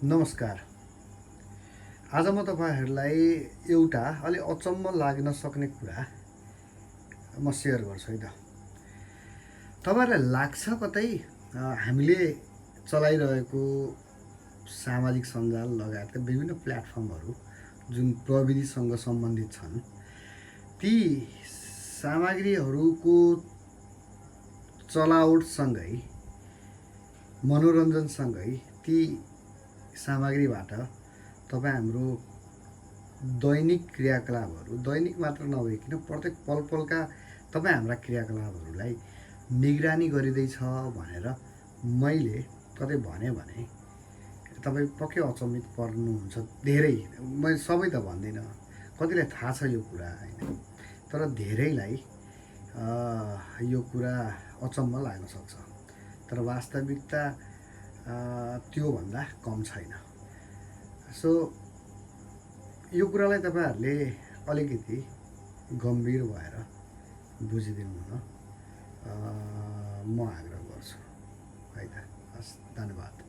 नमस्कार। आज म तपाईँहरूलाई एउटा अलि अचम्म लाग्न सक्ने कुरा म सेयर गर्छु है त। तपाईँहरूलाई लाग्छ कतै हामीले चलाइरहेको सामाजिक सञ्जाल लगायतका विभिन्न प्लेटफर्महरू जुन प्रविधिसँग सम्बन्धित छन्, ती सामग्रीहरूको चलावटसँगै मनोरञ्जनसँगै ती सामग्रीबाट तपाईँ हाम्रो दैनिक क्रियाकलापहरू, दैनिक मात्र नभइकन प्रत्येक पल पलका तपाईँ हाम्रा क्रियाकलापहरूलाई निगरानी गरिँदैछ भनेर मैले कतै भने तपाईँ पक्कै अचम्मित पर्नुहुन्छ। धेरै, मैले सबै त भन्दिनँ, कतिलाई थाहा छ यो कुरा होइन, तर धेरैलाई यो कुरा अचम्म लाग्न सक्छ। तर वास्तविकता त्योभन्दा कम छैन। सो यो कुरालाई तपाईँहरूले अलिकति गम्भीर भएर बुझिदिनु हुन म आग्रह गर्छु है त। हस्, धन्यवाद।